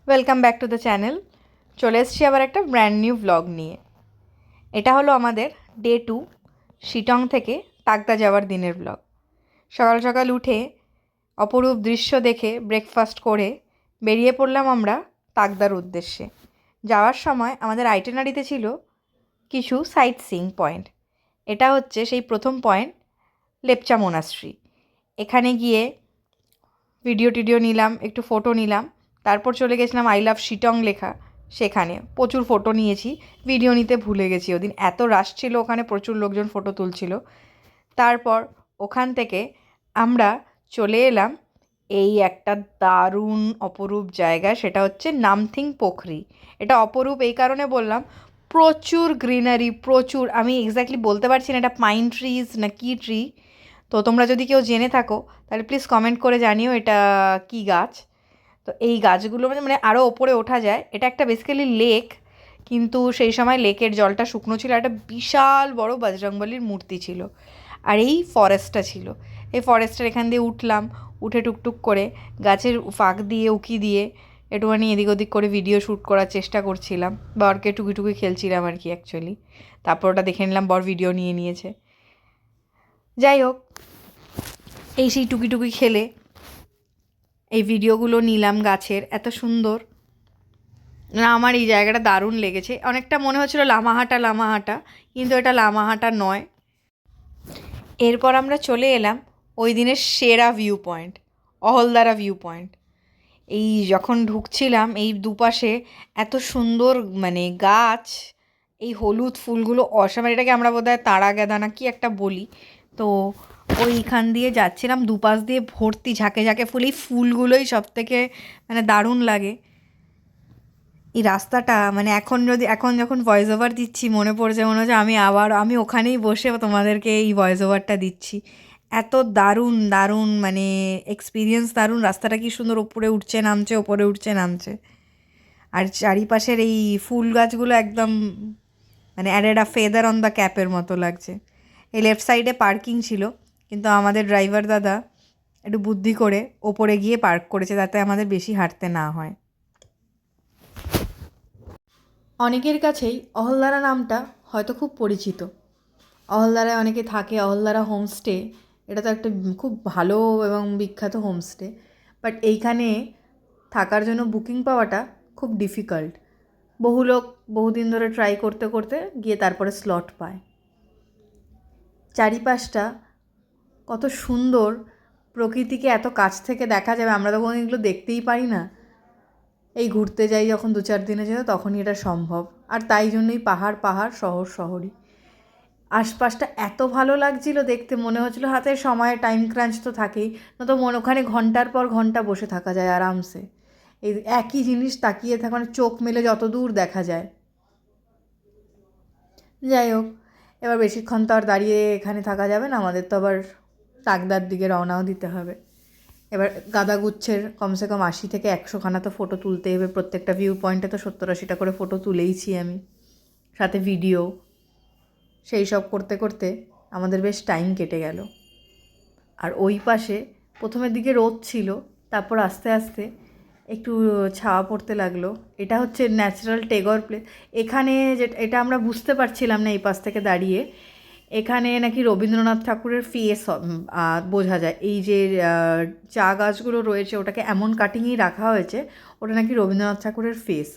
Welcome back to the channel. চলে এসেছি আবার একটা ব্র্যান্ড নিউ ব্লগ নিয়ে। এটা হলো আমাদের ডে 2 শিটং থেকে তাকদা যাওয়ার দিনের ব্লগ। সকাল সকাল উঠে অপরূপ দৃশ্য দেখে ব্রেকফাস্ট করে বেরিয়ে পড়লাম আমরা তাকদার উদ্দেশ্যে। যাওয়ার সময় আমাদের আইটেনারিতে ছিল কিছু সাইট সিইং পয়েন্ট। এটা হচ্ছে সেই প্রথম পয়েন্ট, লেপচা মোনাস্ট্রি। এখানে গিয়ে ভিডিও টিডিও নিলাম, একটু ফটো নিলাম। তারপর চলে গেছিলাম আই লাভ শিটং লেখা, সেখানে প্রচুর ফটো নিয়েছি। ভিডিও নিতে ভুলে গেছি, ওদিন এত রাশ ছিল, ওখানে প্রচুর লোকজন ফটো তুলছিল। তারপর ওখান থেকে আমরা চলে এলাম এই একটা দারুণ অপরূপ জায়গা, সেটা হচ্ছে নামথিং পোখরি। এটা অপরূপ এই কারণে বললাম, প্রচুর গ্রিনারি, প্রচুর, আমি এক্স্যাক্টলি বলতে পারছি না এটা পাইন ট্রিজ না কি ট্রি। তো তোমরা যদি কেউ জেনে থাকো তাহলে প্লিজ কমেন্ট করে জানিও এটা কি গাছ। তো এই গাছগুলো মানে আরও ওপরে ওঠা যায়। এটা একটা বেসিক্যালি লেক, কিন্তু সেই সময় লেকের জলটা শুকনো ছিল। একটা বিশাল বড় বজরংবলির মূর্তি ছিল, আর এই ফরেস্টটা ছিল। এই ফরেস্টের এখান দিয়ে উঠলাম, উঠে টুকটুক করে গাছের ফাঁক দিয়ে উকি দিয়ে একটুখানি এদিক ওদিক করে ভিডিও শ্যুট করার চেষ্টা করছিলাম। বরকে টুকি টুকি খেলছিলাম আর কি অ্যাকচুয়ালি। তারপর ওটা দেখে নিলাম বর ভিডিও নিয়ে নিয়েছে। যাই হোক, এই সেই টুকি টুকি খেলে এই ভিডিওগুলো নিলাম গাছের, এত সুন্দর না। আমার এই জায়গাটা দারুণ লেগেছে। অনেকটা মনে হচ্ছিল লামাহাটা, কিন্তু এটা লামাহাটা নয়। এরপর আমরা চলে এলাম ওই দিনের সেরা view point, Ahaldara view point. এই যখন ঢুকছিলাম, এই দুপাশে এত সুন্দর মানে গাছ, এই হলুদ ফুলগুলো অসাম। এটাকে আমরা বোধহয় তারা গেঁদা না কি একটা বলি। তো ওইখান দিয়ে যাচ্ছিলাম, দুপাশ দিয়ে ভর্তি ঝাঁকে ঝাঁকে ফুল। এই ফুলগুলোই সব থেকে মানে দারুণ লাগে। এই রাস্তাটা মানে এখন যখন ভয়েস ওভার দিচ্ছি মনে পড়ছে, মনে হচ্ছে আমি ওখানেই বসে তোমাদেরকে এই ভয়েস ওভারটা দিচ্ছি। এত দারুণ দারুণ মানে এক্সপিরিয়েন্স, দারুণ। রাস্তাটা কি সুন্দর ওপরে উঠছে নামছে, ওপরে উঠছে নামছে। আর চারিপাশের এই ফুল গাছগুলো একদম মানে added a feather on the ক্যাপের মতো লাগছে। এই লেফট সাইডে পার্কিং ছিল, কিন্তু আমাদের ড্রাইভার দাদা একটু বুদ্ধি করে ওপরে গিয়ে পার্ক করেছে, যাতে আমাদের বেশি হাঁটতে না হয়। অনেকের কাছেই অহলদারা নামটা হয়তো খুব পরিচিত। অহলদারায় অনেকে থাকে, অহলদারা হোমস্টে, এটা তো একটা খুব ভালো এবং বিখ্যাত হোমস্টে। বাট এইখানে থাকার জন্য বুকিং পাওয়াটা খুব ডিফিকাল্ট। বহু লোক বহুদিন ধরে ট্রাই করতে করতে গিয়ে তারপরে স্লট পায়। চারিপাশটা কত সুন্দর, প্রকৃতিকে এত কাছ থেকে দেখা যাবে, আমরা তো কোনো এগুলো দেখতেই পারি না। এই ঘুরতে যাই যখন 2-4 দিনের জন্য, তখনই এটা সম্ভব। আর তাই জন্যই পাহাড় পাহাড়, শহর শহরই। আশপাশটা এত ভালো লাগছিল দেখতে, মনে হচ্ছিলো হাতে সময়, টাইম ক্রাঞ্চ তো থাকেই, নয়তো ওখানে ঘন্টার পর ঘন্টা বসে থাকা যায় আরামসে। এই একই জিনিস তাকিয়ে থাকা, মানে চোখ মেলে যত দূর দেখা যায়। যাই হোক, এবার বেশিক্ষণ তো আর দাঁড়িয়ে এখানে থাকা যাবে না, আমাদের তো আবার তাকদার দিকে রওনাও দিতে হবে। এবার গাদাগুচ্ছের কমসে কম 80 থেকে 100 খানা তো ফটো তুলতেই হবে। প্রত্যেকটা ভিউ পয়েন্টে তো 70-80টা করে ফটো তুলেইছি আমি, সাথে ভিডিও। সেই সব করতে করতে আমাদের বেশ টাইম কেটে গেল। আর ওই পাশে প্রথমের দিকে রোদ ছিল, তারপর আস্তে আস্তে একটু ছাওয়া পড়তে লাগলো। এটা হচ্ছে ন্যাচারাল টেগর প্লেস। এখানে এটা আমরা বুঝতে পারছিলাম না এই পাশ থেকে দাঁড়িয়ে। এখানে নাকি রবীন্দ্রনাথ ঠাকুরের ফেস বোঝা যায়। এই যে চা গাছগুলো রয়েছে, ওটাকে এমন কাটিংয়েই রাখা হয়েছে, ওটা নাকি রবীন্দ্রনাথ ঠাকুরের ফেস।